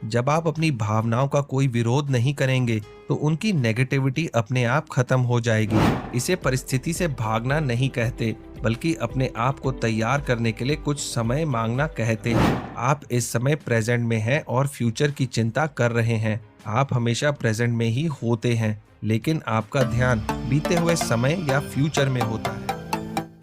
जब आप अपनी भावनाओं का कोई विरोध नहीं करेंगे तो उनकी नेगेटिविटी अपने आप खत्म हो जाएगी। इसे परिस्थिति से भागना नहीं कहते, बल्कि अपने आप को तैयार करने के लिए कुछ समय मांगना कहते हैं। आप इस समय प्रेजेंट में हैं और फ्यूचर की चिंता कर रहे हैं। आप हमेशा प्रेजेंट में ही होते हैं, लेकिन आपका ध्यान बीते हुए समय या फ्यूचर में होता है।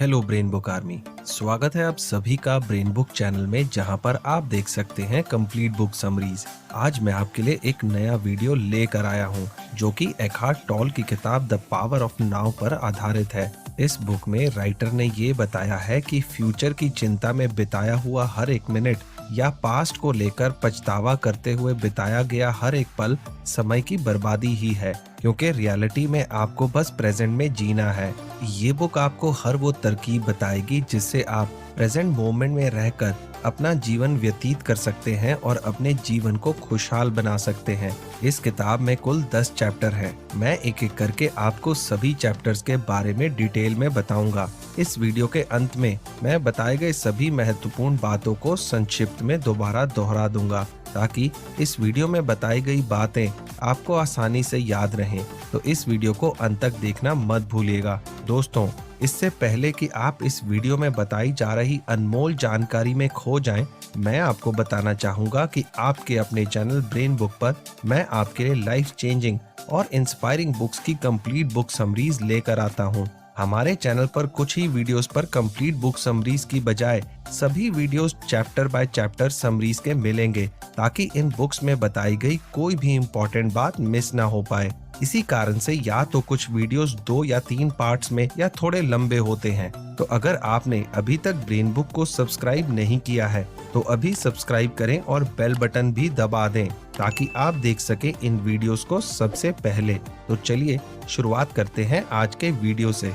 हेलो ब्रेन बुक आर्मी, स्वागत है आप सभी का ब्रेन बुक चैनल में, जहां पर आप देख सकते हैं कंप्लीट बुक समरीज। आज मैं आपके लिए एक नया वीडियो लेकर आया हूं, जो कि एकहार्ट टोल की किताब द पावर ऑफ नाउ पर आधारित है। इस बुक में राइटर ने ये बताया है कि फ्यूचर की चिंता में बिताया हुआ हर एक मिनट या पास्ट को लेकर पछतावा करते हुए बिताया गया हर एक पल समय की बर्बादी ही है, क्योंकि रियलिटी में आपको बस प्रेजेंट में जीना है। ये बुक आपको हर वो तरकीब बताएगी जिससे आप प्रेजेंट मोमेंट में रहकर अपना जीवन व्यतीत कर सकते हैं और अपने जीवन को खुशहाल बना सकते हैं। इस किताब में कुल 10 चैप्टर हैं। मैं एक एक करके आपको सभी चैप्टर्स के बारे में डिटेल में बताऊंगा। इस वीडियो के अंत में मैं बताए गए सभी महत्वपूर्ण बातों को संक्षिप्त में दोबारा दोहरा दूंगा, ताकि इस वीडियो में बताई गई बातें आपको आसानी से याद रहें। तो इस वीडियो को अंत तक देखना मत भूलिएगा। दोस्तों, इससे पहले कि आप इस वीडियो में बताई जा रही अनमोल जानकारी में खो जाएं, मैं आपको बताना चाहूंगा कि आपके अपने चैनल ब्रेन बुक पर मैं आपके लिए लाइफ चेंजिंग और इंस्पायरिंग बुक्स की कंप्लीट बुक समरीज लेकर आता हूं। हमारे चैनल पर कुछ ही वीडियोस पर कंप्लीट बुक समरीज की बजाय सभी videos chapter by chapter summaries के मिलेंगे, ताकि इन बुक्स में बताई गई कोई भी इम्पोर्टेंट बात मिस ना हो पाए। इसी कारण से या तो कुछ वीडियोस 2 या 3 पार्ट्स में या थोड़े लंबे होते हैं। तो अगर आपने अभी तक ब्रेन बुक को सब्सक्राइब नहीं किया है तो अभी सब्सक्राइब करें और बेल बटन भी दबा दें, ताकि आप देख सके इन वीडियोस को सबसे पहले। तो चलिए शुरुआत करते हैं आज के वीडियो से।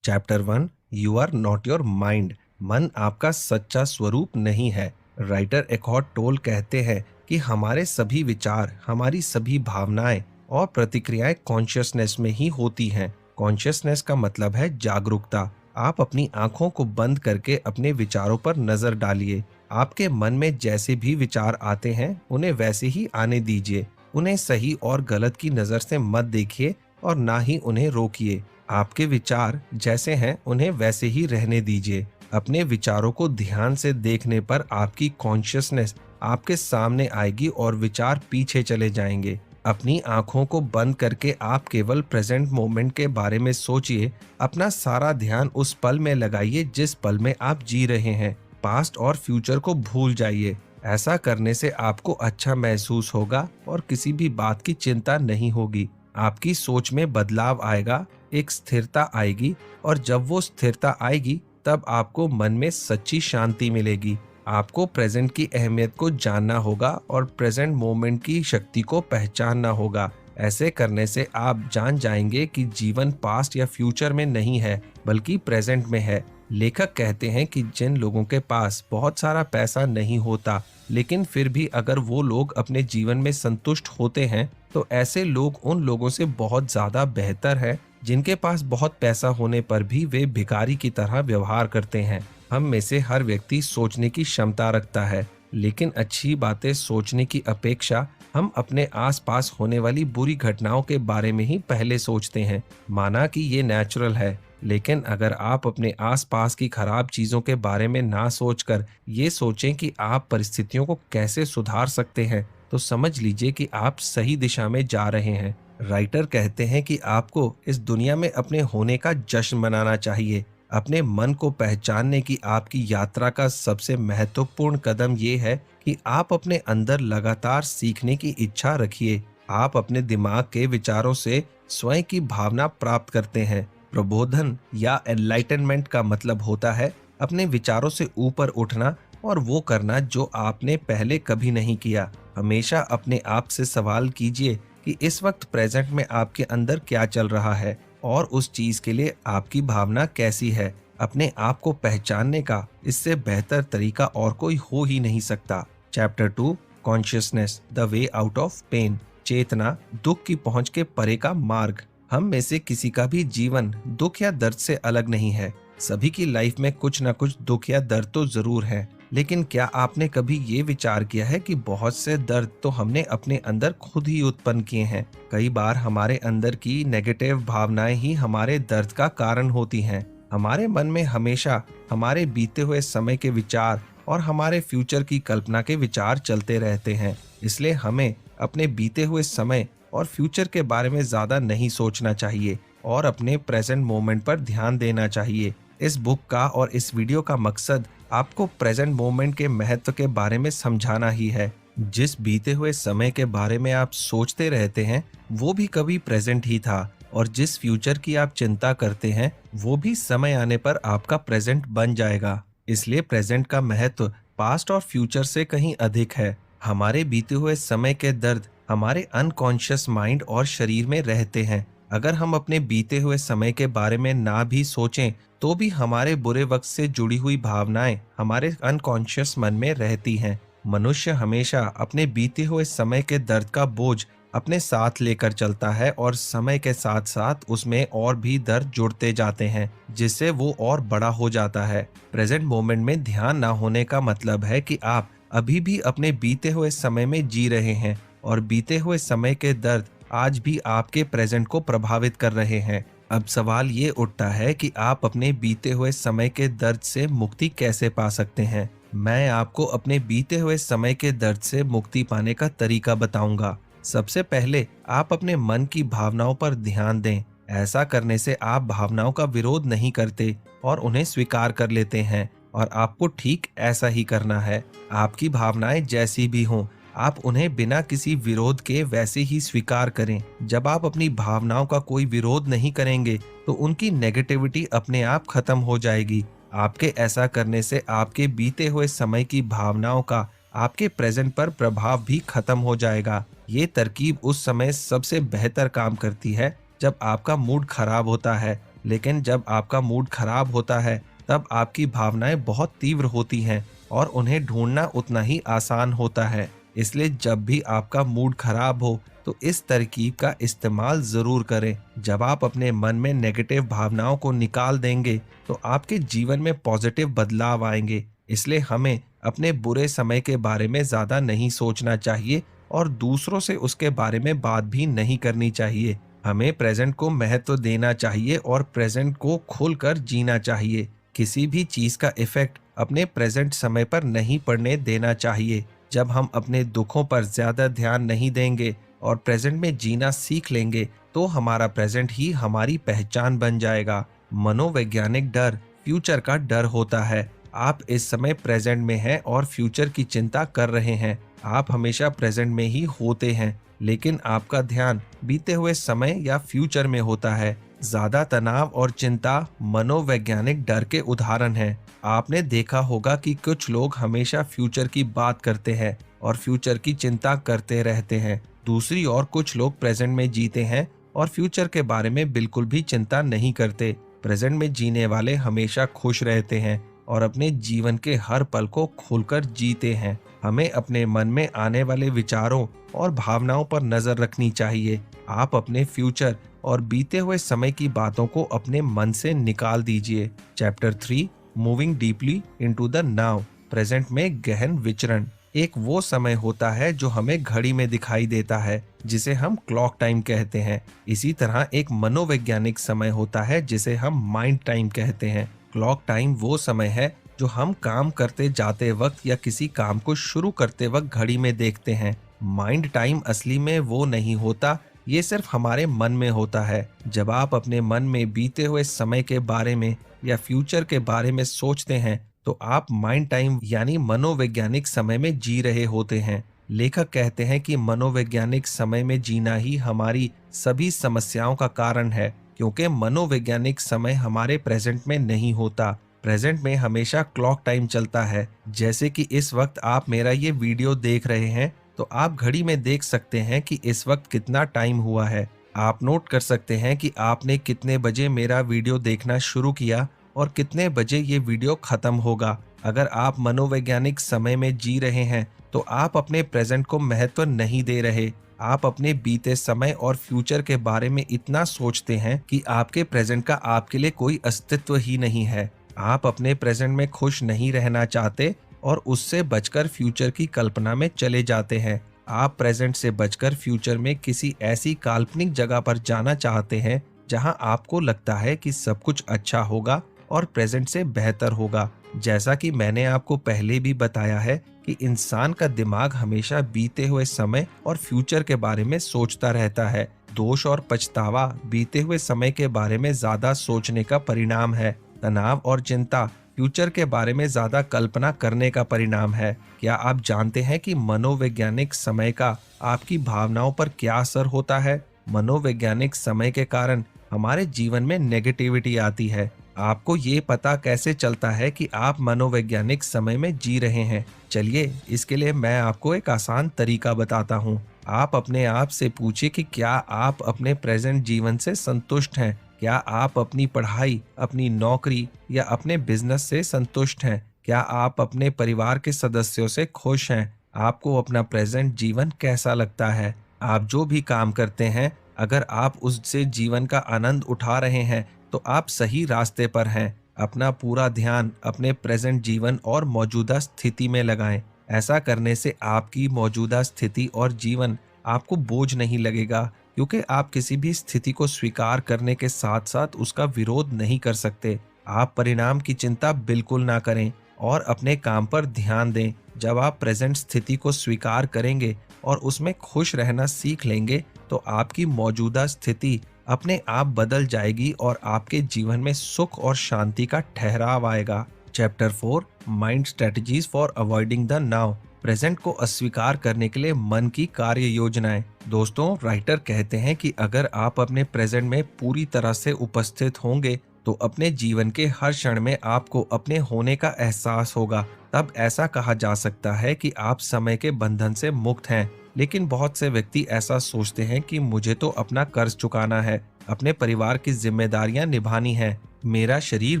Chapter 1, you are not your mind. मन आपका सच्चा स्वरूप नहीं है। राइटर एकहार्ट टोल कहते हैं कि हमारे सभी विचार, हमारी सभी भावनाएं और प्रतिक्रियाएं कॉन्शियसनेस में ही होती हैं। कॉन्शियसनेस का मतलब है जागरूकता। आप अपनी आंखों को बंद करके अपने विचारों पर नजर डालिए। आपके मन में जैसे भी विचार आते हैं उन्हें वैसे ही आने दीजिए। उन्हें सही और गलत की नजर से मत देखिए और ना ही उन्हें रोकिए। आपके विचार जैसे हैं उन्हें वैसे ही रहने दीजिए। अपने विचारों को ध्यान से देखने पर आपकी कॉन्शियसनेस आपके सामने आएगी और विचार पीछे चले जाएंगे। अपनी आंखों को बंद करके आप केवल प्रेजेंट मोमेंट के बारे में सोचिए। अपना सारा ध्यान उस पल में लगाइए जिस पल में आप जी रहे हैं। पास्ट और फ्यूचर को भूल जाइए। ऐसा करने से आपको अच्छा महसूस होगा और किसी भी बात की चिंता नहीं होगी। आपकी सोच में बदलाव आएगा, एक स्थिरता आएगी, और जब वो स्थिरता आएगी तब आपको मन में सच्ची शांति मिलेगी। आपको प्रेजेंट की अहमियत को जानना होगा और प्रेजेंट मोमेंट की शक्ति को पहचानना होगा। ऐसे करने से आप जान जाएंगे कि जीवन पास्ट या फ्यूचर में नहीं है, बल्कि प्रेजेंट में है। लेखक कहते हैं कि जिन लोगों के पास बहुत सारा पैसा नहीं होता, लेकिन फिर भी अगर वो लोग अपने जीवन में संतुष्ट होते हैं, तो ऐसे लोग उन लोगों से बहुत ज्यादा बेहतर है जिनके पास बहुत पैसा होने पर भी वे भिखारी की तरह व्यवहार करते हैं। हम में से हर व्यक्ति सोचने की क्षमता रखता है, लेकिन अच्छी बातें सोचने की अपेक्षा हम अपने आसपास होने वाली बुरी घटनाओं के बारे में ही पहले सोचते हैं। माना कि ये नेचुरल है, लेकिन अगर आप अपने आसपास की खराब चीजों के बारे में ना सोचकर ये सोचें कि आप परिस्थितियों को कैसे सुधार सकते हैं, तो समझ लीजिए कि आप सही दिशा में जा रहे हैं। राइटर कहते हैं कि आपको इस दुनिया में अपने होने का जश्न मनाना चाहिए। अपने मन को पहचानने की आपकी यात्रा का सबसे महत्वपूर्ण कदम ये है कि आप अपने अंदर लगातार सीखने की इच्छा रखिए। आप अपने दिमाग के विचारों से स्वयं की भावना प्राप्त करते हैं। प्रबोधन या एनलाइटनमेंट का मतलब होता है अपने विचारों से ऊपर उठना और वो करना जो आपने पहले कभी नहीं किया। हमेशा अपने आप से सवाल कीजिए कि इस वक्त प्रेजेंट में आपके अंदर क्या चल रहा है और उस चीज के लिए आपकी भावना कैसी है। अपने आप को पहचानने का इससे बेहतर तरीका और कोई हो ही नहीं सकता। Chapter 2, consciousness the way out of pain. चेतना दुख की पहुंच के परे का मार्ग। हम में से किसी का भी जीवन दुख या दर्द से अलग नहीं है। सभी की लाइफ में कुछ ना कुछ दुख या दर्द तो जरूर है। लेकिन क्या आपने कभी ये विचार किया है कि बहुत से दर्द तो हमने अपने अंदर खुद ही उत्पन्न किए हैं। कई बार हमारे अंदर की नेगेटिव भावनाएं ही हमारे दर्द का कारण होती हैं। हमारे मन में हमेशा हमारे बीते हुए समय के विचार और हमारे फ्यूचर की कल्पना के विचार चलते रहते हैं। इसलिए हमें अपने बीते हुए समय और फ्यूचर के बारे में ज्यादा नहीं सोचना चाहिए और अपने प्रेजेंट मोमेंट पर ध्यान देना चाहिए। इस बुक का और इस वीडियो का मकसद आपको प्रेजेंट मोमेंट के महत्व के बारे में समझाना ही है। जिस बीते हुए समय के बारे में आप सोचते रहते हैं वो भी कभी प्रेजेंट ही था, और जिस फ्यूचर की आप चिंता करते हैं वो भी समय आने पर आपका प्रेजेंट बन जाएगा। इसलिए प्रेजेंट का महत्व पास्ट और फ्यूचर से कहीं अधिक है। हमारे बीते हुए समय के दर्द हमारे अनकॉन्शियस माइंड और शरीर में रहते हैं। अगर हम अपने बीते हुए समय के बारे में ना भी सोचें तो भी हमारे बुरे वक्त से जुड़ी हुई भावनाएं हमारे अनकॉन्शियस मन में रहती हैं। मनुष्य हमेशा अपने बीते हुए समय के दर्द का बोझ अपने साथ लेकर चलता है और समय के साथ साथ उसमें और भी दर्द जुड़ते जाते हैं, जिससे वो और बड़ा हो जाता है। प्रेजेंट मोमेंट में ध्यान ना होने का मतलब है कि आप अभी भी अपने बीते हुए समय में जी रहे हैं और बीते हुए समय के दर्द आज भी आपके प्रेजेंट को प्रभावित कर रहे हैं। अब सवाल ये उठता है कि आप अपने बीते हुए समय के दर्द से मुक्ति कैसे पा सकते हैं। मैं आपको अपने बीते हुए समय के दर्द से मुक्ति पाने का तरीका बताऊंगा। सबसे पहले आप अपने मन की भावनाओं पर ध्यान दें। ऐसा करने से आप भावनाओं का विरोध नहीं करते और उन्हें स्वीकार कर लेते हैं, और आपको ठीक ऐसा ही करना है। आपकी भावनाएं जैसी भी हों, आप उन्हें बिना किसी विरोध के वैसे ही स्वीकार करें। जब आप अपनी भावनाओं का कोई विरोध नहीं करेंगे तो उनकी नेगेटिविटी अपने आप खत्म हो जाएगी। आपके ऐसा करने से आपके बीते हुए समय की भावनाओं का आपके प्रेजेंट पर प्रभाव भी खत्म हो जाएगा। ये तरकीब उस समय सबसे बेहतर काम करती है जब आपका मूड खराब होता है, लेकिन जब आपका मूड खराब होता है तब आपकी भावनाएं बहुत तीव्र होती हैं और उन्हें ढूंढना उतना ही आसान होता है। इसलिए जब भी आपका मूड खराब हो तो इस तरकीब का इस्तेमाल जरूर करें। जब आप अपने मन में नेगेटिव भावनाओं को निकाल देंगे तो आपके जीवन में पॉजिटिव बदलाव आएंगे। इसलिए हमें अपने बुरे समय के बारे में ज्यादा नहीं सोचना चाहिए और दूसरों से उसके बारे में बात भी नहीं करनी चाहिए। हमें प्रेजेंट को महत्व देना चाहिए और प्रेजेंट को खुलकर जीना चाहिए। किसी भी चीज का इफेक्ट अपने प्रेजेंट समय पर नहीं पड़ने देना चाहिए। जब हम अपने दुखों पर ज्यादा ध्यान नहीं देंगे और प्रेजेंट में जीना सीख लेंगे तो हमारा प्रेजेंट ही हमारी पहचान बन जाएगा। मनोवैज्ञानिक डर फ्यूचर का डर होता है। आप इस समय प्रेजेंट में हैं और फ्यूचर की चिंता कर रहे हैं। आप हमेशा प्रेजेंट में ही होते हैं, लेकिन आपका ध्यान बीते हुए समय या फ्यूचर में होता है। ज्यादा तनाव और चिंता मनोवैज्ञानिक डर के उदाहरण हैं। आपने देखा होगा कि कुछ लोग हमेशा फ्यूचर की बात करते हैं और फ्यूचर की चिंता करते रहते हैं। दूसरी ओर कुछ लोग प्रेजेंट में जीते हैं और फ्यूचर के बारे में बिल्कुल भी चिंता नहीं करते। प्रेजेंट में जीने वाले हमेशा खुश रहते हैं और अपने जीवन के हर पल को खोलकर जीते हैं। हमें अपने मन में आने वाले विचारों और भावनाओं पर नजर रखनी चाहिए। आप अपने फ्यूचर और बीते हुए समय की बातों को अपने मन से निकाल दीजिए। Chapter 3 moving deeply into the now. Present में गहन विचरण एक वो समय होता है जो हमें घड़ी में दिखाई देता है, जिसे हम क्लॉक टाइम कहते हैं। इसी तरह एक मनोवैज्ञानिक समय होता है जिसे हम माइंड टाइम कहते हैं। क्लॉक टाइम वो समय है जो हम काम करते जाते वक्त या किसी काम को शुरू करते वक्त घड़ी में देखते हैं। माइंड टाइम असली में वो नहीं होता, ये सिर्फ हमारे मन में होता है। जब आप अपने मन में बीते हुए समय के बारे में या फ्यूचर के बारे में सोचते हैं तो आप माइंड टाइम यानी मनोवैज्ञानिक समय में जी रहे होते हैं। लेखक कहते हैं कि मनोवैज्ञानिक समय में जीना ही हमारी सभी समस्याओं का कारण है, क्योंकि मनोवैज्ञानिक समय हमारे प्रेजेंट में नहीं होता। प्रेजेंट में हमेशा क्लॉक टाइम चलता है। जैसे कि इस वक्त आप मेरा ये वीडियो देख रहे हैं तो आप घड़ी में देख सकते हैं कि इस वक्त कितना टाइम हुआ है। आप नोट कर सकते हैं कि आपने कितने बजे मेरा वीडियो देखना शुरू किया और कितने बजे ये वीडियो खत्म होगा। अगर आप मनोवैज्ञानिक समय में जी रहे हैं तो आप अपने प्रेजेंट को महत्व नहीं दे रहे। आप अपने बीते समय और फ्यूचर के बारे में इतना सोचते हैं कि आपके प्रेजेंट का आपके लिए कोई अस्तित्व ही नहीं है। आप अपने प्रेजेंट में खुश नहीं रहना चाहते और उससे बचकर फ्यूचर की कल्पना में चले जाते हैं। आप प्रेजेंट से बचकर फ्यूचर में किसी ऐसी काल्पनिक जगह पर जाना चाहते हैं जहां आपको लगता है कि सब कुछ अच्छा होगा और प्रेजेंट से बेहतर होगा। जैसा कि मैंने आपको पहले भी बताया है कि इंसान का दिमाग हमेशा बीते हुए समय और फ्यूचर के बारे में सोचता रहता है। दोष और पछतावा बीते हुए समय के बारे में ज्यादा सोचने का परिणाम है। तनाव और चिंता फ्यूचर के बारे में ज्यादा कल्पना करने का परिणाम है। क्या आप जानते हैं कि मनोवैज्ञानिक समय का आपकी भावनाओं पर क्या असर होता है? मनोवैज्ञानिक समय के कारण हमारे जीवन में नेगेटिविटी आती है। आपको ये पता कैसे चलता है कि आप मनोवैज्ञानिक समय में जी रहे हैं? चलिए, इसके लिए मैं आपको एक आसान तरीका बताता हूँ। आप अपने आप से पूछिए कि क्या आप अपने प्रेजेंट जीवन से संतुष्ट हैं? क्या आप अपनी पढ़ाई, अपनी नौकरी या अपने बिजनेस से संतुष्ट हैं? क्या आप अपने परिवार के सदस्यों से खुश हैं? आपको अपना प्रेजेंट जीवन कैसा लगता है? आप जो भी काम करते हैं, अगर आप उससे जीवन का आनंद उठा रहे हैं, तो आप सही रास्ते पर हैं। अपना पूरा ध्यान अपने प्रेजेंट जीवन और मौजूदा स्थिति में लगाएं। ऐसा करने से आपकी मौजूदा स्थिति और जीवन आपको बोझ नहीं लगेगा, क्योंकि आप किसी भी स्थिति को स्वीकार करने के साथ साथ उसका विरोध नहीं कर सकते। आप परिणाम की चिंता बिल्कुल ना करें और अपने काम पर ध्यान दें। जब आप प्रेजेंट स्थिति को स्वीकार करेंगे और उसमें खुश रहना सीख लेंगे, तो आपकी मौजूदा स्थिति अपने आप बदल जाएगी और आपके जीवन में सुख और शांति का ठहराव आएगा। Chapter 4, mind strategies for avoiding the now. Present को अस्वीकार करने के लिए मन की कार्य योजनाएं। दोस्तों, राइटर कहते हैं कि अगर आप अपने प्रेजेंट में पूरी तरह से उपस्थित होंगे, तो अपने जीवन के हर क्षण में आपको अपने होने का एहसास होगा। तब ऐसा कहा जा सकता है कि आप समय के बंधन से मुक्त हैं। लेकिन बहुत से व्यक्ति ऐसा सोचते हैं कि मुझे तो अपना कर्ज चुकाना है, अपने परिवार की जिम्मेदारियां निभानी है, मेरा शरीर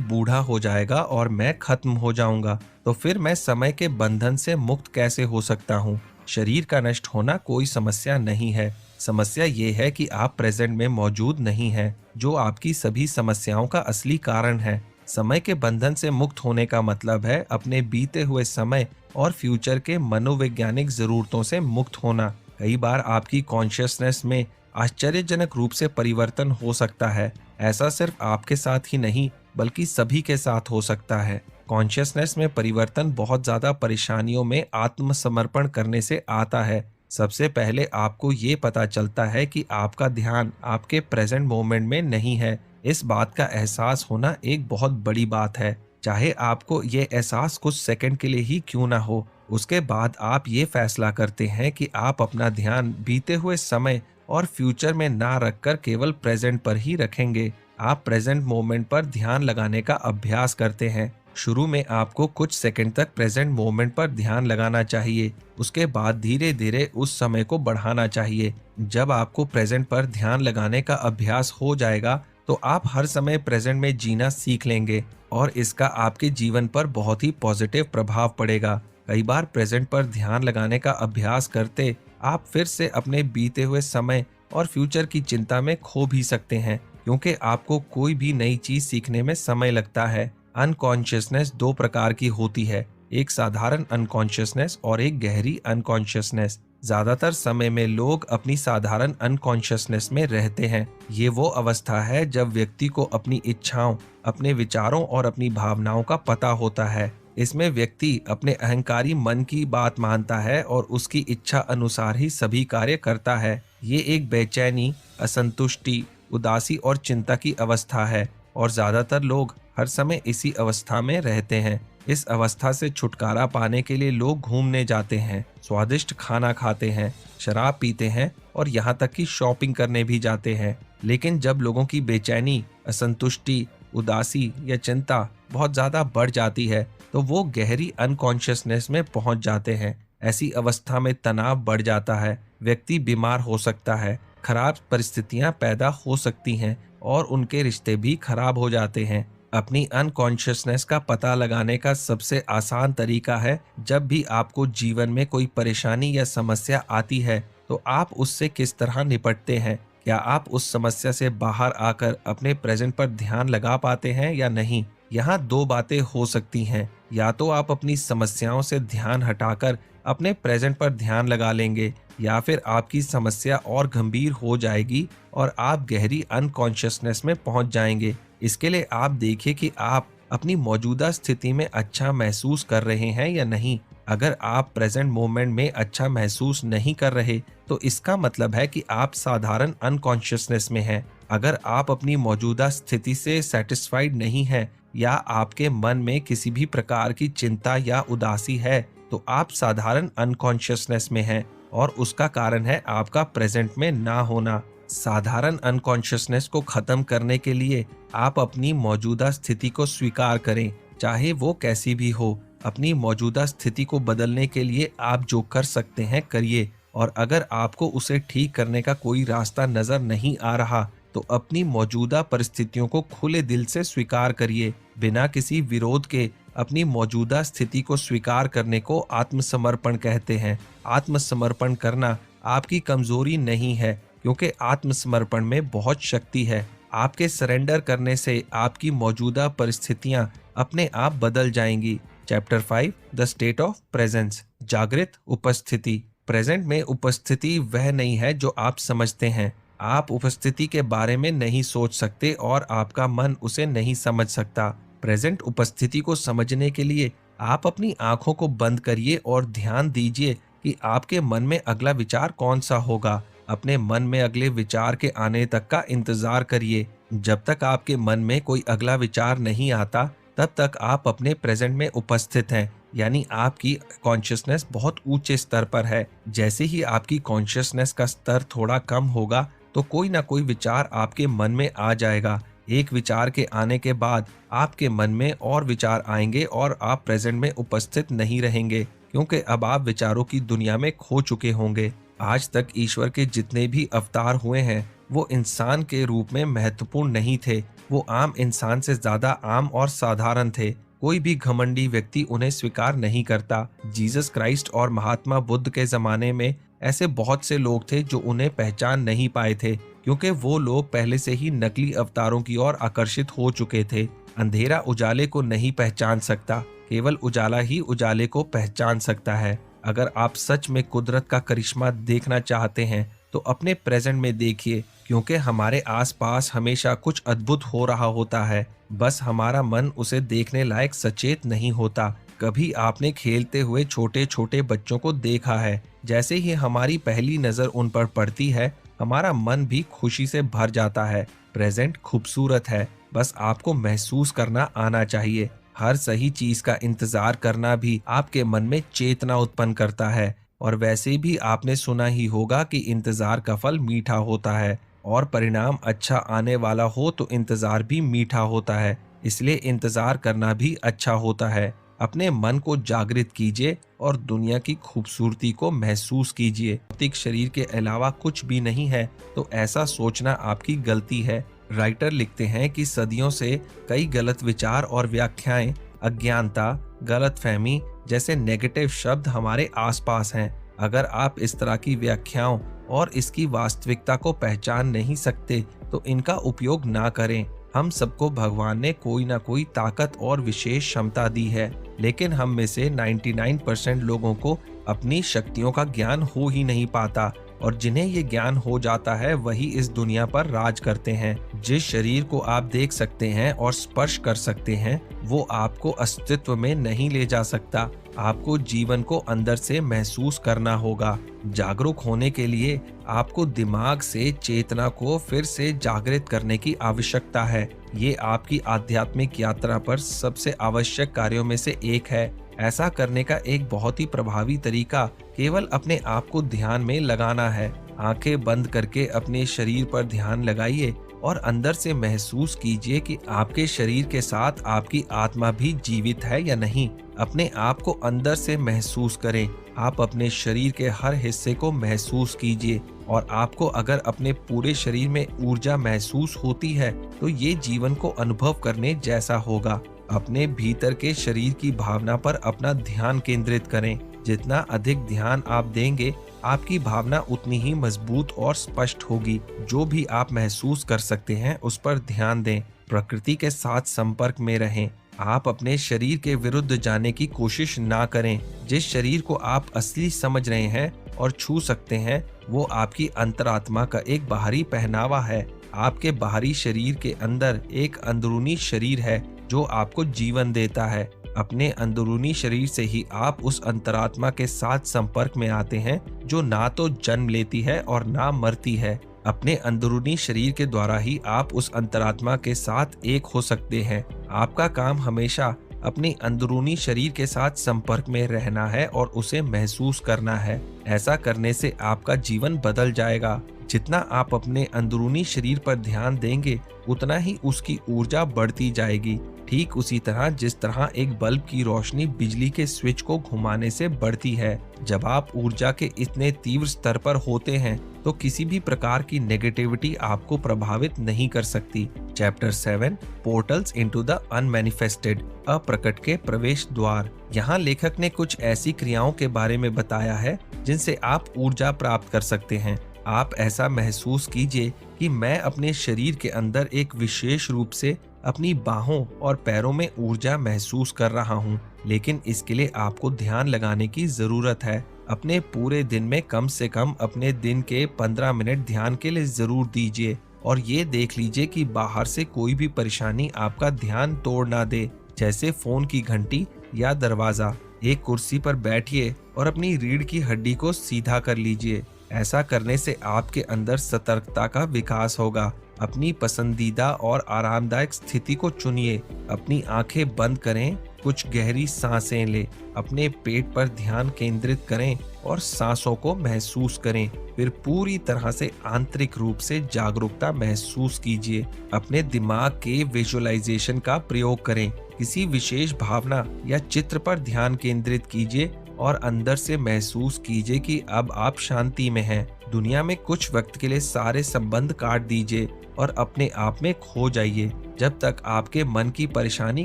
बूढ़ा हो जाएगा और मैं खत्म हो जाऊंगा, तो फिर मैं समय के बंधन से मुक्त कैसे हो सकता हूँ? शरीर का नष्ट होना कोई समस्या नहीं है। समस्या ये है कि आप प्रेजेंट में मौजूद नहीं हैं, जो आपकी सभी समस्याओं का असली कारण है। समय के बंधन से मुक्त होने का मतलब है अपने बीते हुए समय और फ्यूचर के मनोवैज्ञानिक जरूरतों से मुक्त होना। कई बार आपकी कॉन्शियसनेस में आश्चर्यजनक रूप से परिवर्तन हो सकता है। ऐसा सिर्फ आपके साथ ही नहीं, बल्कि सभी के साथ हो सकता है। कॉन्शियसनेस में परिवर्तन बहुत ज्यादा परेशानियों में आत्मसमर्पण करने से आता है। सबसे पहले आपको ये पता चलता है कि आपका ध्यान आपके प्रेजेंट मोमेंट में नहीं है। इस बात का एहसास होना एक बहुत बड़ी बात है। चाहे आपको ये एहसास कुछ सेकंड के लिए ही क्यों ना हो, उसके बाद आप ये फैसला करते हैं कि आप अपना ध्यान बीते हुए समय और फ्यूचर में ना रखकर केवल प्रेजेंट पर ही रखेंगे। आप प्रेजेंट मोमेंट पर ध्यान लगाने का अभ्यास करते हैं। शुरू में आपको कुछ सेकंड तक प्रेजेंट मोमेंट पर ध्यान लगाना चाहिए। उसके बाद धीरे धीरे उस समय को बढ़ाना चाहिए। जब आपको प्रेजेंट पर ध्यान लगाने का अभ्यास हो जाएगा, तो आप हर समय प्रेजेंट में जीना सीख लेंगे और इसका आपके जीवन पर बहुत ही पॉजिटिव प्रभाव पड़ेगा। कई बार प्रेजेंट पर ध्यान लगाने का अभ्यास करते आप फिर से अपने बीते हुए समय और फ्यूचर की चिंता में खो भी सकते हैं, क्योंकि आपको कोई भी नई चीज सीखने में समय लगता है। अनकॉन्शियसनेस दो प्रकार की होती है, एक साधारण अनकॉन्शियसनेस और एक गहरी अनकॉन्शियसनेस। ज्यादातर समय में लोग अपनी साधारण अनकॉन्शियसनेस में रहते हैं। ये वो अवस्था है जब व्यक्ति को अपनी इच्छाओं, अपने विचारों और अपनी भावनाओं का पता होता है। इसमें व्यक्ति अपने अहंकारी मन की बात मानता है और उसकी इच्छा अनुसार ही सभी कार्य करता है। ये एक बेचैनी, असंतुष्टि, उदासी और चिंता की अवस्था है और ज्यादातर लोग हर समय इसी अवस्था में रहते हैं। इस अवस्था से छुटकारा पाने के लिए लोग घूमने जाते हैं, स्वादिष्ट खाना खाते हैं, शराब पीते हैं और यहाँ तक कि शॉपिंग करने भी जाते हैं। लेकिन जब लोगों की बेचैनी, असंतुष्टि, उदासी या चिंता बहुत ज्यादा बढ़ जाती है, तो वो गहरी अनकॉन्शियसनेस में पहुंच जाते हैं। ऐसी अवस्था में तनाव बढ़ जाता है, व्यक्ति बीमार हो सकता है, खराब परिस्थितियां पैदा हो सकती हैं और उनके रिश्ते भी खराब हो जाते हैं। अपनी अनकॉन्शियसनेस का पता लगाने का सबसे आसान तरीका है, जब भी आपको जीवन में कोई परेशानी या समस्या आती है, तो आप उससे किस तरह निपटते हैं? क्या आप उस समस्या से बाहर आकर अपने प्रेजेंट पर ध्यान लगा पाते हैं या नहीं? यहाँ दो बातें हो सकती हैं। या तो आप अपनी समस्याओं से ध्यान हटाकर अपने प्रेजेंट पर ध्यान लगा लेंगे, या फिर आपकी समस्या और गंभीर हो जाएगी और आप गहरी अनकॉन्शियसनेस में पहुंच जाएंगे। इसके लिए आप देखिए कि आप अपनी मौजूदा स्थिति में अच्छा महसूस कर रहे हैं या नहीं। अगर आप प्रेजेंट मोमेंट में अच्छा महसूस नहीं कर रहे, तो इसका मतलब है कि आप साधारण अनकॉन्शियसनेस में हैं। अगर आप अपनी मौजूदा स्थिति से सेटिस्फाइड नहीं हैं या आपके मन में किसी भी प्रकार की चिंता या उदासी है, तो आप साधारण अनकॉन्शियसनेस में हैं और उसका कारण है आपका प्रेजेंट में ना होना। साधारण अनकॉन्शियसनेस को खत्म करने के लिए आप अपनी मौजूदा स्थिति को स्वीकार करें, चाहे वो कैसी भी हो। अपनी मौजूदा स्थिति को बदलने के लिए आप जो कर सकते हैं करिए, और अगर आपको उसे ठीक करने का कोई रास्ता नजर नहीं आ रहा, तो अपनी मौजूदा परिस्थितियों को खुले दिल से स्वीकार करिए, बिना किसी विरोध के। अपनी मौजूदा स्थिति को स्वीकार करने को आत्मसमर्पण कहते हैं। आत्मसमर्पण करना आपकी कमजोरी नहीं है, क्योंकि आत्मसमर्पण में बहुत शक्ति है। आपके सरेंडर करने से आपकी मौजूदा परिस्थितियां अपने आप बदल जाएंगी। Chapter 5 the state of presence, जागृत उपस्थिति। प्रेजेंट में उपस्थिति वह नहीं है जो आप समझते हैं। आप उपस्थिति के बारे में नहीं सोच सकते और आपका मन उसे नहीं समझ सकता। प्रेजेंट उपस्थिति को समझने के लिए आप अपनी आंखों को बंद करिए और ध्यान दीजिए कि आपके मन में अगला विचार कौन सा होगा। अपने मन में अगले विचार के आने तक का इंतजार करिए। जब तक आपके मन में कोई अगला विचार नहीं आता, तब तक आप अपने प्रेजेंट में उपस्थित हैं, यानी आपकी कॉन्शियसनेस बहुत ऊंचे स्तर पर है। जैसे ही आपकी कॉन्शियसनेस का स्तर थोड़ा कम होगा, तो कोई ना कोई विचार आपके मन में आ जाएगा। एक विचार के आने के बाद आपके मन में और विचार आएंगे और आप प्रेजेंट में उपस्थित नहीं रहेंगे, क्योंकि अब आप विचारों की दुनिया में खो चुके होंगे। आज तक ईश्वर के जितने भी अवतार हुए हैं, वो इंसान के रूप में महत्वपूर्ण नहीं थे। वो आम इंसान से ज्यादा आम और साधारण थे। कोई भी घमंडी व्यक्ति उन्हें स्वीकार नहीं करता। जीसस क्राइस्ट और महात्मा बुद्ध के जमाने में ऐसे बहुत से लोग थे जो उन्हें पहचान नहीं पाए थे, क्योंकि वो लोग पहले से ही नकली अवतारों की ओर आकर्षित हो चुके थे। अंधेरा उजाले को नहीं पहचान सकता, केवल उजाला ही उजाले को पहचान सकता है। अगर आप सच में कुदरत का करिश्मा देखना चाहते हैं, तो अपने प्रेजेंट में देखिए, क्योंकि हमारे आसपास हमेशा कुछ अद्भुत हो रहा होता है, बस हमारा मन उसे देखने लायक सचेत नहीं होता। कभी आपने खेलते हुए छोटे छोटे बच्चों को देखा है? जैसे ही हमारी पहली नजर उन पर पड़ती है, हमारा मन भी खुशी से भर जाता है। प्रेजेंट खूबसूरत है, बस आपको महसूस करना आना चाहिए। हर सही चीज का इंतजार करना भी आपके मन में चेतना उत्पन्न करता है। और वैसे भी आपने सुना ही होगा कि इंतजार का फल मीठा होता है, और परिणाम अच्छा आने वाला हो तो इंतजार भी मीठा होता है। इसलिए इंतजार करना भी अच्छा होता है। अपने मन को जागृत कीजिए और दुनिया की खूबसूरती को महसूस कीजिए। भौतिक शरीर के अलावा कुछ भी नहीं है, तो ऐसा सोचना आपकी गलती है। राइटर लिखते हैं कि सदियों से कई गलत विचार और व्याख्याएं, अज्ञानता, गलतफहमी जैसे नेगेटिव शब्द हमारे आसपास हैं। अगर आप इस तरह की व्याख्याओं और इसकी वास्तविकता को पहचान नहीं सकते, तो इनका उपयोग ना करें। हम सबको भगवान ने कोई ना कोई ताकत और विशेष क्षमता दी है, लेकिन हम में से 99% लोगों को अपनी शक्तियों का ज्ञान हो ही नहीं पाता, और जिन्हें ये ज्ञान हो जाता है वही इस दुनिया पर राज करते हैं। जिस शरीर को आप देख सकते हैं और स्पर्श कर सकते हैं, वो आपको अस्तित्व में नहीं ले जा सकता। आपको जीवन को अंदर से महसूस करना होगा। जागरूक होने के लिए आपको दिमाग से चेतना को फिर से जागृत करने की आवश्यकता है। ये आपकी आध्यात्मिक यात्रा पर सबसे आवश्यक कार्यों में से एक है। ऐसा करने का एक बहुत ही प्रभावी तरीका केवल अपने आप को ध्यान में लगाना है। आंखें बंद करके अपने शरीर पर ध्यान लगाइए और अंदर से महसूस कीजिए कि आपके शरीर के साथ आपकी आत्मा भी जीवित है या नहीं। अपने आप को अंदर से महसूस करें। आप अपने शरीर के हर हिस्से को महसूस कीजिए, और आपको अगर अपने पूरे शरीर में ऊर्जा महसूस होती है, तो ये जीवन को अनुभव करने जैसा होगा। अपने भीतर के शरीर की भावना पर अपना ध्यान केंद्रित करें। जितना अधिक ध्यान आप देंगे, आपकी भावना उतनी ही मजबूत और स्पष्ट होगी। जो भी आप महसूस कर सकते हैं उस पर ध्यान दें। प्रकृति के साथ संपर्क में रहें। आप अपने शरीर के विरुद्ध जाने की कोशिश ना करें। जिस शरीर को आप असली समझ रहे हैं और छू सकते हैं, वो आपकी अंतरात्मा का एक बाहरी पहनावा है। आपके बाहरी शरीर के अंदर एक अंदरूनी शरीर है जो आपको जीवन देता है। अपने अंदरूनी शरीर से ही आप उस अंतरात्मा के साथ संपर्क में आते हैं जो ना तो जन्म लेती है और ना मरती है। अपने अंदरूनी शरीर के द्वारा ही आप उस अंतरात्मा के साथ एक हो सकते हैं। आपका काम हमेशा अपने अंदरूनी शरीर के साथ संपर्क में रहना है और उसे महसूस करना है। ऐसा करने से आपका जीवन बदल जाएगा। जितना आप अपने अंदरूनी शरीर पर ध्यान देंगे, उतना ही उसकी ऊर्जा बढ़ती जाएगी। ठीक उसी तरह जिस तरह एक बल्ब की रोशनी बिजली के स्विच को घुमाने से बढ़ती है। जब आप ऊर्जा के इतने तीव्र स्तर पर होते हैं तो किसी भी प्रकार की नेगेटिविटी आपको प्रभावित नहीं कर सकती। Chapter 7 portals into the unmanifested, अप्रकट के प्रवेश द्वार। यहाँ लेखक ने कुछ ऐसी क्रियाओं के बारे में बताया है जिनसे आप ऊर्जा प्राप्त कर सकते हैं। आप ऐसा महसूस कीजिए कि मैं अपने शरीर के अंदर एक विशेष रूप से अपनी बाहों और पैरों में ऊर्जा महसूस कर रहा हूँ, लेकिन इसके लिए आपको ध्यान लगाने की जरूरत है। अपने पूरे दिन में कम से कम अपने दिन के 15 मिनट ध्यान के लिए जरूर दीजिए और ये देख लीजिए कि बाहर से कोई भी परेशानी आपका ध्यान तोड़ ना दे, जैसे फोन की घंटी या दरवाजा। एक कुर्सी पर बैठिए और अपनी रीढ़ की हड्डी को सीधा कर लीजिए। ऐसा करने से आपके अंदर सतर्कता का विकास होगा। अपनी पसंदीदा और आरामदायक स्थिति को चुनिए। अपनी आंखें बंद करें, कुछ गहरी सांसें लें, अपने पेट पर ध्यान केंद्रित करें और सांसों को महसूस करें। फिर पूरी तरह से आंतरिक रूप से जागरूकता महसूस कीजिए। अपने दिमाग के विजुअलाइजेशन का प्रयोग करें। किसी विशेष भावना या चित्र पर ध्यान केंद्रित कीजिए और अंदर से महसूस कीजिए कि अब आप शांति में हैं। दुनिया में कुछ वक्त के लिए सारे संबंध काट दीजिए और अपने आप में खो जाइए जब तक आपके मन की परेशानी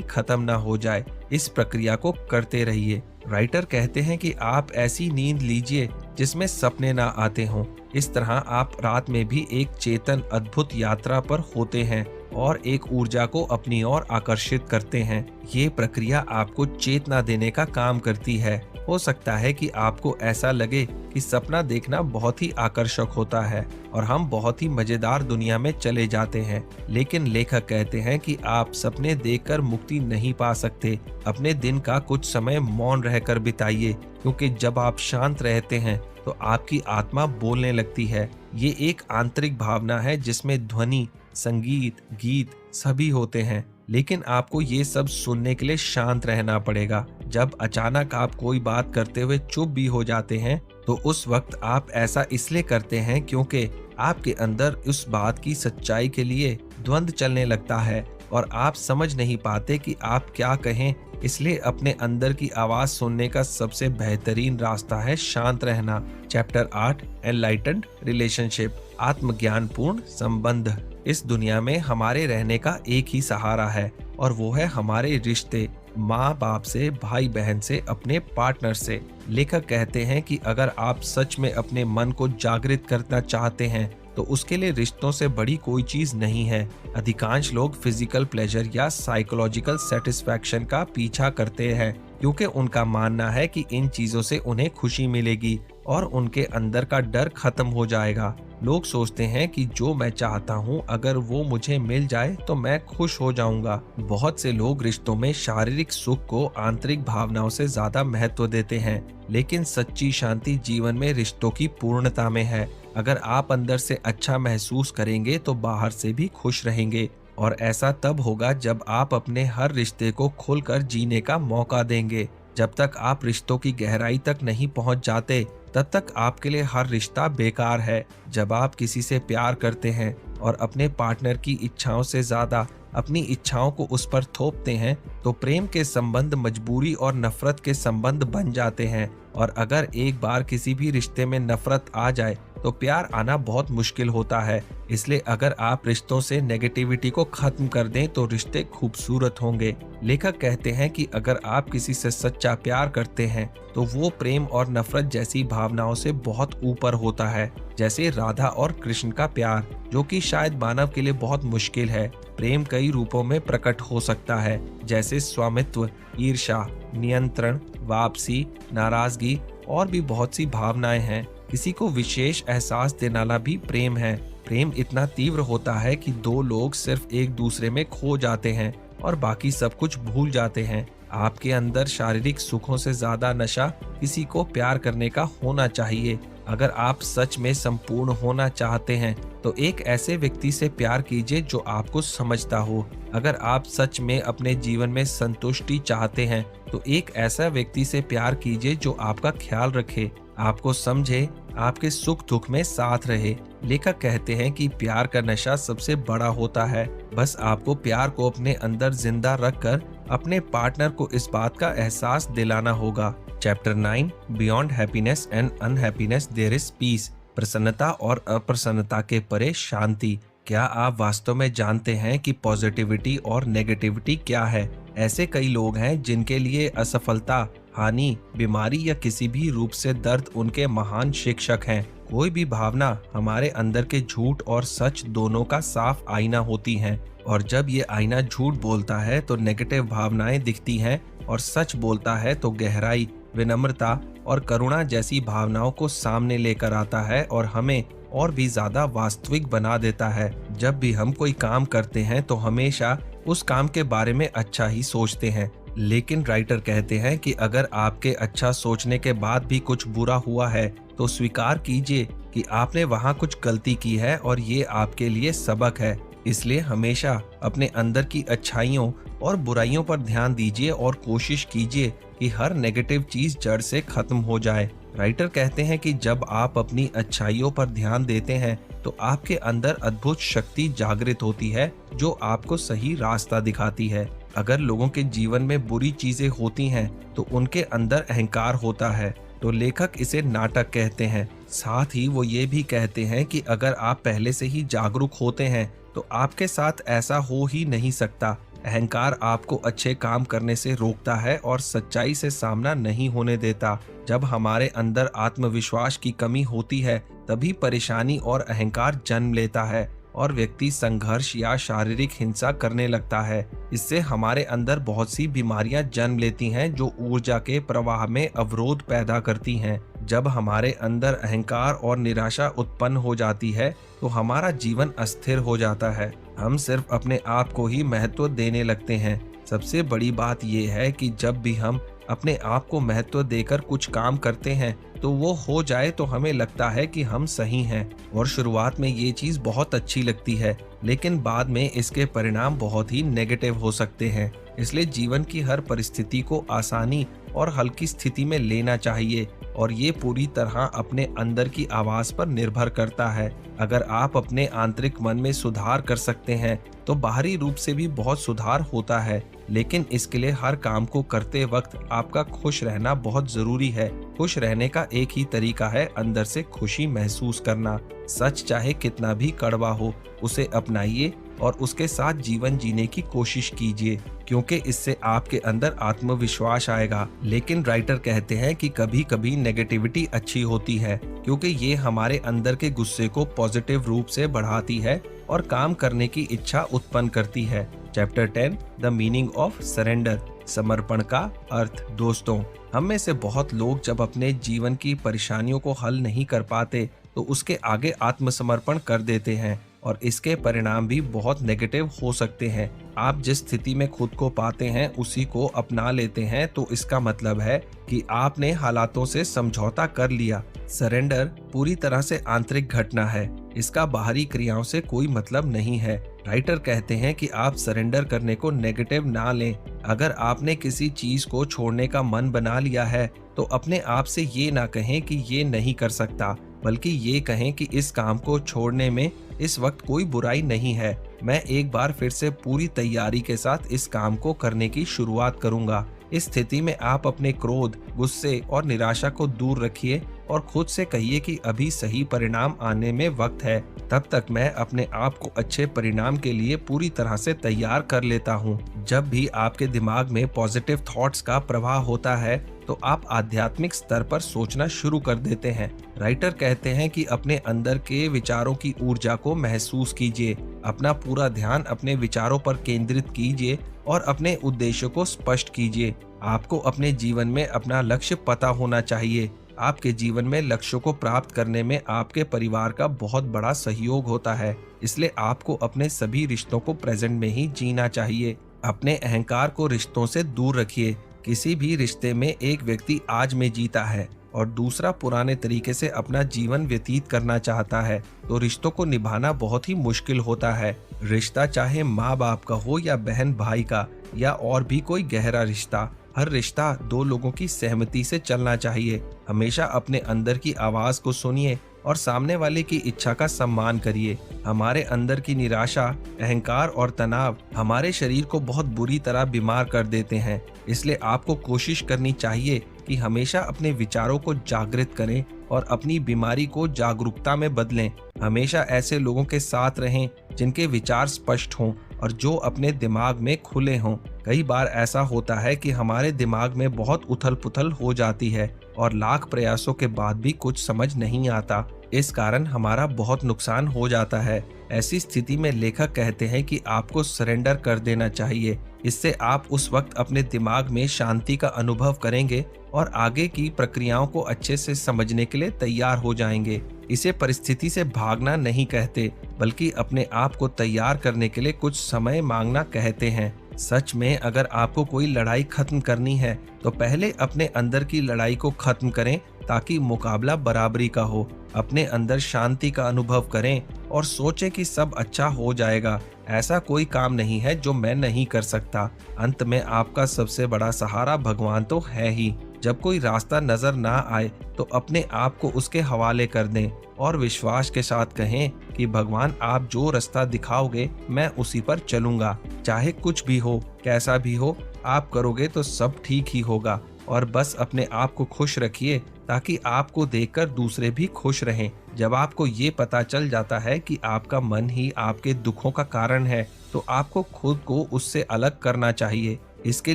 खत्म ना हो जाए। इस प्रक्रिया को करते रहिए। राइटर कहते हैं कि आप ऐसी नींद लीजिए जिसमें सपने ना आते हों। इस तरह आप रात में भी एक चेतन अद्भुत यात्रा पर होते हैं और एक ऊर्जा को अपनी ओर आकर्षित करते हैं। ये प्रक्रिया आपको चेतना देने का काम करती है। हो सकता है कि आपको ऐसा लगे कि सपना देखना बहुत ही आकर्षक होता है और हम बहुत ही मजेदार दुनिया में चले जाते हैं, लेकिन लेखक कहते हैं कि आप सपने देखकर मुक्ति नहीं पा सकते। अपने दिन का कुछ समय मौन रहकर बिताइए, क्योंकि जब आप शांत रहते हैं तो आपकी आत्मा बोलने लगती है। ये एक आंतरिक भावना है जिसमें ध्वनि, संगीत, गीत सभी होते हैं, लेकिन आपको ये सब सुनने के लिए शांत रहना पड़ेगा। जब अचानक आप कोई बात करते हुए चुप भी हो जाते हैं तो उस वक्त आप ऐसा इसलिए करते हैं क्योंकि आपके अंदर उस बात की सच्चाई के लिए द्वंद्व चलने लगता है और आप समझ नहीं पाते कि आप क्या कहें। इसलिए अपने अंदर की आवाज सुनने का सबसे बेहतरीन रास्ता है शांत रहना। चैप्टर 8 एनलाइटेंड रिलेशनशिप, आत्मज्ञानपूर्ण संबंध। इस दुनिया में हमारे रहने का एक ही सहारा है और वो है हमारे रिश्ते, माँ बाप से, भाई बहन से, अपने पार्टनर से। लेखक कहते हैं कि अगर आप सच में अपने मन को जागृत करना चाहते हैं तो उसके लिए रिश्तों से बड़ी कोई चीज नहीं है। अधिकांश लोग फिजिकल प्लेजर या साइकोलॉजिकल सेटिस्फैक्शन का पीछा करते हैं क्योंकि उनका मानना है कि इन चीजों से उन्हें खुशी मिलेगी और उनके अंदर का डर खत्म हो जाएगा। लोग सोचते हैं कि जो मैं चाहता हूँ अगर वो मुझे मिल जाए तो मैं खुश हो जाऊंगा। बहुत से लोग रिश्तों में शारीरिक सुख को आंतरिक भावनाओं से ज्यादा महत्व देते हैं, लेकिन सच्ची शांति जीवन में रिश्तों की पूर्णता में है। अगर आप अंदर से अच्छा महसूस करेंगे तो बाहर से भी खुश रहेंगे, और ऐसा तब होगा जब आप अपने हर रिश्ते को खुलकर जीने का मौका देंगे। जब तक आप रिश्तों की गहराई तक नहीं पहुंच जाते तब तक आपके लिए हर रिश्ता बेकार है। जब आप किसी से प्यार करते हैं और अपने पार्टनर की इच्छाओं से ज्यादा अपनी इच्छाओं को उस पर थोपते हैं तो प्रेम के संबंध मजबूरी और नफरत के संबंध बन जाते हैं। और अगर एक बार किसी भी रिश्ते में नफरत आ जाए तो प्यार आना बहुत मुश्किल होता है। इसलिए अगर आप रिश्तों से नेगेटिविटी को खत्म कर दें तो रिश्ते खूबसूरत होंगे। लेखक कहते हैं कि अगर आप किसी से सच्चा प्यार करते हैं तो वो प्रेम और नफरत जैसी भावनाओं से बहुत ऊपर होता है, जैसे राधा और कृष्ण का प्यार, जो कि शायद मानव के लिए बहुत मुश्किल है। प्रेम कई रूपों में प्रकट हो सकता है, जैसे स्वामित्व, ईर्ष्या, नियंत्रण, वापसी, नाराजगी और भी बहुत सी भावनाएं हैं। किसी को विशेष एहसास देने वाला भी प्रेम है। प्रेम इतना तीव्र होता है कि दो लोग सिर्फ एक दूसरे में खो जाते हैं और बाकी सब कुछ भूल जाते हैं। आपके अंदर शारीरिक सुखों से ज्यादा नशा किसी को प्यार करने का होना चाहिए। अगर आप सच में संपूर्ण होना चाहते हैं तो एक ऐसे व्यक्ति से प्यार कीजिए जो आपको समझता हो। अगर आप सच में अपने जीवन में संतुष्टि चाहते हैं तो एक ऐसा व्यक्ति से प्यार कीजिए जो आपका ख्याल रखे, आपको समझे, आपके सुख दुख में साथ रहे। लेखक कहते हैं कि प्यार का नशा सबसे बड़ा होता है। बस आपको प्यार को अपने अंदर जिंदा रखकर अपने पार्टनर को इस बात का एहसास दिलाना होगा। Chapter 9, beyond happiness and unhappiness there is peace. प्रसन्नता और अप्रसन्नता के परे शांति। क्या आप वास्तव में जानते हैं कि पॉजिटिविटी और नेगेटिविटी क्या है? ऐसे कई लोग हैं जिनके लिए असफलता, हानि, बीमारी या किसी भी रूप से दर्द उनके महान शिक्षक हैं। कोई भी भावना हमारे अंदर के झूठ और सच दोनों का साफ आईना होती हैं, और जब ये आईना झूठ बोलता है तो नेगेटिव भावनाएं दिखती हैं और सच बोलता है तो गहराई, विनम्रता और करुणा जैसी भावनाओं को सामने लेकर आता है और हमें और भी ज्यादा वास्तविक बना देता है। जब भी हम कोई काम करते हैं तो हमेशा उस काम के बारे में अच्छा ही सोचते हैं, लेकिन राइटर कहते हैं कि अगर आपके अच्छा सोचने के बाद भी कुछ बुरा हुआ है तो स्वीकार कीजिए कि आपने वहां कुछ गलती की है और ये आपके लिए सबक है। इसलिए हमेशा अपने अंदर की अच्छाइयों और बुराइयों पर ध्यान दीजिए और कोशिश कीजिए कि हर नेगेटिव चीज जड़ से खत्म हो जाए। राइटर कहते हैं कि जब आप अपनी अच्छाइयों पर ध्यान देते हैं तो आपके अंदर अद्भुत शक्ति जागृत होती है जो आपको सही रास्ता दिखाती है। अगर लोगों के जीवन में बुरी चीजें होती हैं तो उनके अंदर अहंकार होता है, तो लेखक इसे नाटक कहते हैं। साथ ही वो ये भी कहते हैं कि अगर आप पहले से ही जागरूक होते हैं तो आपके साथ ऐसा हो ही नहीं सकता। अहंकार आपको अच्छे काम करने से रोकता है और सच्चाई से सामना नहीं होने देता। जब हमारे अंदर आत्मविश्वास की कमी होती है तभी परेशानी और अहंकार जन्म लेता है और व्यक्ति संघर्ष या शारीरिक हिंसा करने लगता है। इससे हमारे अंदर बहुत सी बीमारियां जन्म लेती हैं जो ऊर्जा के प्रवाह में अवरोध पैदा करती हैं। जब हमारे अंदर अहंकार और निराशा उत्पन्न हो जाती है तो हमारा जीवन अस्थिर हो जाता है। हम सिर्फ अपने आप को ही महत्व देने लगते हैं। सबसे बड़ी बात यह है कि जब भी हम अपने आप को महत्व देकर कुछ काम करते हैं तो वो हो जाए तो हमें लगता है कि हम सही हैं, और शुरुआत में ये चीज़ बहुत अच्छी लगती है लेकिन बाद में इसके परिणाम बहुत ही नेगेटिव हो सकते हैं। इसलिए जीवन की हर परिस्थिति को आसानी और हल्की स्थिति में लेना चाहिए और ये पूरी तरह अपने अंदर की आवाज़ पर निर्भर करता है। अगर आप अपने आंतरिक मन में सुधार कर सकते हैं तो बाहरी रूप से भी बहुत सुधार होता है, लेकिन इसके लिए हर काम को करते वक्त आपका खुश रहना बहुत जरूरी है। खुश रहने का एक ही तरीका है अंदर से खुशी महसूस करना। सच चाहे कितना भी कड़वा हो उसे अपनाइए और उसके साथ जीवन जीने की कोशिश कीजिए, क्योंकि इससे आपके अंदर आत्मविश्वास आएगा। लेकिन राइटर कहते हैं कि कभी कभी नेगेटिविटी अच्छी होती है क्योंकि ये हमारे अंदर के गुस्से को पॉजिटिव रूप से बढ़ाती है और काम करने की इच्छा उत्पन्न करती है। Chapter 10, the meaning of surrender, समर्पण का अर्थ। दोस्तों, हम में से बहुत लोग जब अपने जीवन की परेशानियों को हल नहीं कर पाते तो उसके आगे आत्मसमर्पण कर देते हैं और इसके परिणाम भी बहुत नेगेटिव हो सकते हैं। आप जिस स्थिति में खुद को पाते हैं उसी को अपना लेते हैं तो इसका मतलब है कि आपने हालातों से समझौता कर लिया। सरेंडर पूरी तरह से आंतरिक घटना है, इसका बाहरी क्रियाओं से कोई मतलब नहीं है। राइटर कहते हैं कि आप सरेंडर करने को नेगेटिव ना लें। अगर आपने किसी चीज को छोड़ने का मन बना लिया है तो अपने आप से ये ना कहें कि ये नहीं कर सकता, बल्कि ये कहें कि इस काम को छोड़ने में इस वक्त कोई बुराई नहीं है। मैं एक बार फिर से पूरी तैयारी के साथ इस काम को करने की शुरुआत करूंगा। इस स्थिति में आप अपने क्रोध, गुस्से और निराशा को दूर रखिए और खुद से कहिए कि अभी सही परिणाम आने में वक्त है। तब तक मैं अपने आप को अच्छे परिणाम के लिए पूरी तरह से तैयार कर लेता हूँ। जब भी आपके दिमाग में पॉजिटिव थॉट्स का प्रवाह होता है तो आप आध्यात्मिक स्तर पर सोचना शुरू कर देते हैं। राइटर कहते हैं कि अपने अंदर के विचारों की ऊर्जा को महसूस कीजिए, अपना पूरा ध्यान अपने विचारों पर केंद्रित कीजिए और अपने उद्देश्यों को स्पष्ट कीजिए। आपको अपने जीवन में अपना लक्ष्य पता होना चाहिए। आपके जीवन में लक्ष्यों को प्राप्त करने में आपके परिवार का बहुत बड़ा सहयोग होता है, इसलिए आपको अपने सभी रिश्तों को प्रेजेंट में ही जीना चाहिए। अपने अहंकार को रिश्तों से दूर रखिए। किसी भी रिश्ते में एक व्यक्ति आज में जीता है और दूसरा पुराने तरीके से अपना जीवन व्यतीत करना चाहता है, तो रिश्तों को निभाना बहुत ही मुश्किल होता है। रिश्ता चाहे माँ बाप का हो या बहन भाई का या और भी कोई गहरा रिश्ता, हर रिश्ता दो लोगों की सहमति से चलना चाहिए। हमेशा अपने अंदर की आवाज को सुनिए और सामने वाले की इच्छा का सम्मान करिए। हमारे अंदर की निराशा, अहंकार और तनाव हमारे शरीर को बहुत बुरी तरह बीमार कर देते हैं, इसलिए आपको कोशिश करनी चाहिए कि हमेशा अपने विचारों को जागृत करें और अपनी बीमारी को जागरूकता में बदलें। हमेशा ऐसे लोगों के साथ रहें जिनके विचार स्पष्ट हों और जो अपने दिमाग में खुले हों। कई बार ऐसा होता है कि हमारे दिमाग में बहुत उथल पुथल हो जाती है और लाख प्रयासों के बाद भी कुछ समझ नहीं आता। इस कारण हमारा बहुत नुकसान हो जाता है। ऐसी स्थिति में लेखक कहते हैं कि आपको सरेंडर कर देना चाहिए। इससे आप उस वक्त अपने दिमाग में शांति का अनुभव करेंगे और आगे की प्रक्रियाओं को अच्छे से समझने के लिए तैयार हो जाएंगे। इसे परिस्थिति से भागना नहीं कहते, बल्कि अपने आप को तैयार करने के लिए कुछ समय मांगना कहते हैं। सच में अगर आपको कोई लड़ाई खत्म करनी है तो पहले अपने अंदर की लड़ाई को खत्म करें ताकि मुकाबला बराबरी का हो। अपने अंदर शांति का अनुभव करें और सोचें कि सब अच्छा हो जाएगा। ऐसा कोई काम नहीं है जो मैं नहीं कर सकता। अंत में आपका सबसे बड़ा सहारा भगवान तो है ही। जब कोई रास्ता नजर ना आए तो अपने आप को उसके हवाले कर दें और विश्वास के साथ कहें कि भगवान आप जो रास्ता दिखाओगे मैं उसी पर चलूंगा। चाहे कुछ भी हो, कैसा भी हो, आप करोगे तो सब ठीक ही होगा। और बस अपने आप को खुश रखिए ताकि आपको देखकर दूसरे भी खुश रहें। जब आपको ये पता चल जाता है कि आपका मन ही आपके दुखों का कारण है तो आपको खुद को उससे अलग करना चाहिए। इसके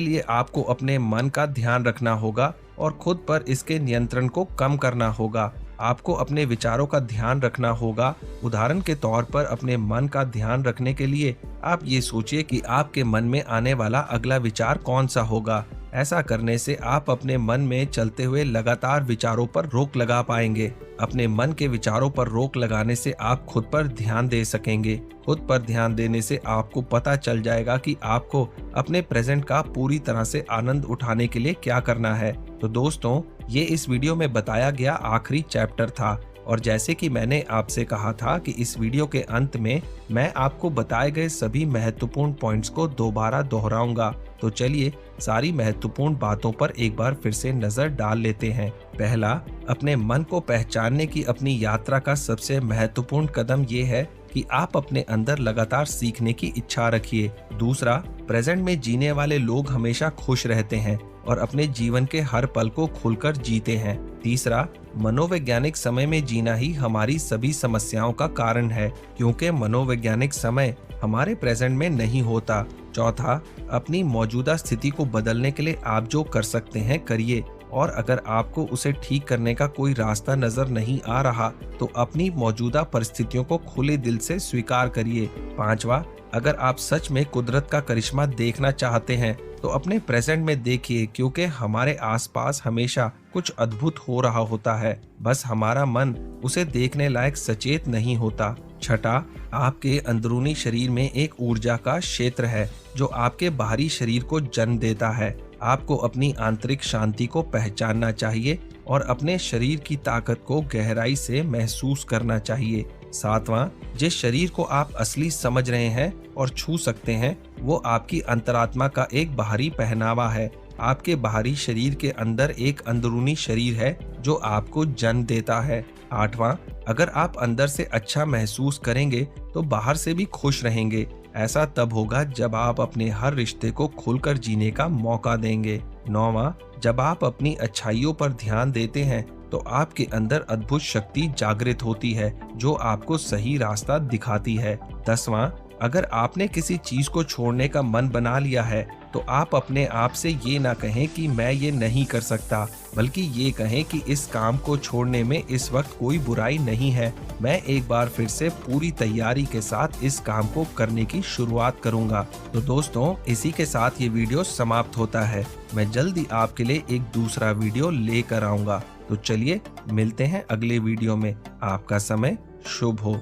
लिए आपको अपने मन का ध्यान रखना होगा और खुद पर इसके नियंत्रण को कम करना होगा। आपको अपने विचारों का ध्यान रखना होगा। उदाहरण के तौर पर अपने मन का ध्यान रखने के लिए आप ये सोचिए कि आपके मन में आने वाला अगला विचार कौन सा होगा। ऐसा करने से आप अपने मन में चलते हुए लगातार विचारों पर रोक लगा पाएंगे। अपने मन के विचारों पर रोक लगाने से आप खुद पर ध्यान दे सकेंगे। खुद पर ध्यान देने से आपको पता चल जाएगा कि आपको अपने प्रेजेंट का पूरी तरह से आनंद उठाने के लिए क्या करना है। तो दोस्तों, ये इस वीडियो में बताया गया आखिरी चैप्टर था और जैसे कि मैंने आपसे कहा था कि इस वीडियो के अंत में मैं आपको बताए गए सभी महत्वपूर्ण पॉइंट्स को दोबारा दोहराऊंगा। तो चलिए सारी महत्वपूर्ण बातों पर एक बार फिर से नजर डाल लेते हैं। पहला, अपने मन को पहचानने की अपनी यात्रा का सबसे महत्वपूर्ण कदम ये है कि आप अपने अंदर लगातार सीखने की इच्छा रखिए। दूसरा, प्रेजेंट में जीने वाले लोग हमेशा खुश रहते हैं और अपने जीवन के हर पल को खुलकर जीते हैं। तीसरा, मनोवैज्ञानिक समय में जीना ही हमारी सभी समस्याओं का कारण है, क्योंकि मनोवैज्ञानिक समय हमारे प्रेजेंट में नहीं होता। चौथा, अपनी मौजूदा स्थिति को बदलने के लिए आप जो कर सकते हैं करिए, और अगर आपको उसे ठीक करने का कोई रास्ता नजर नहीं आ रहा तो अपनी मौजूदा परिस्थितियों को खुले दिल से स्वीकार करिए। पांचवा, अगर आप सच में कुदरत का करिश्मा देखना चाहते हैं तो अपने प्रेजेंट में देखिए, क्योंकि हमारे आसपास हमेशा कुछ अद्भुत हो रहा होता है, बस हमारा मन उसे देखने लायक सचेत नहीं होता। छठा, आपके अंदरूनी शरीर में एक ऊर्जा का क्षेत्र है जो आपके बाहरी शरीर को जन्म देता है। आपको अपनी आंतरिक शांति को पहचानना चाहिए और अपने शरीर की ताकत को गहराई से महसूस करना चाहिए। सातवां, जिस शरीर को आप असली समझ रहे हैं और छू सकते हैं वो आपकी अंतरात्मा का एक बाहरी पहनावा है। आपके बाहरी शरीर के अंदर एक अंदरूनी शरीर है जो आपको जन्म देता है। आठवां, अगर आप अंदर से अच्छा महसूस करेंगे तो बाहर से भी खुश रहेंगे। ऐसा तब होगा जब आप अपने हर रिश्ते को खुलकर जीने का मौका देंगे। 9वां, जब आप अपनी अच्छाइयों पर ध्यान देते हैं तो आपके अंदर अद्भुत शक्ति जागृत होती है जो आपको सही रास्ता दिखाती है। 10वां, अगर आपने किसी चीज को छोड़ने का मन बना लिया है तो आप अपने आप से ये ना कहें कि मैं ये नहीं कर सकता, बल्कि ये कहें कि इस काम को छोड़ने में इस वक्त कोई बुराई नहीं है। मैं एक बार फिर से पूरी तैयारी के साथ इस काम को करने की शुरुआत करूंगा। तो दोस्तों, इसी के साथ ये वीडियो समाप्त होता है। मैं जल्दी आपके लिए एक दूसरा वीडियो लेकर आऊंगा। तो चलिए मिलते हैं अगले वीडियो में। आपका समय शुभ हो।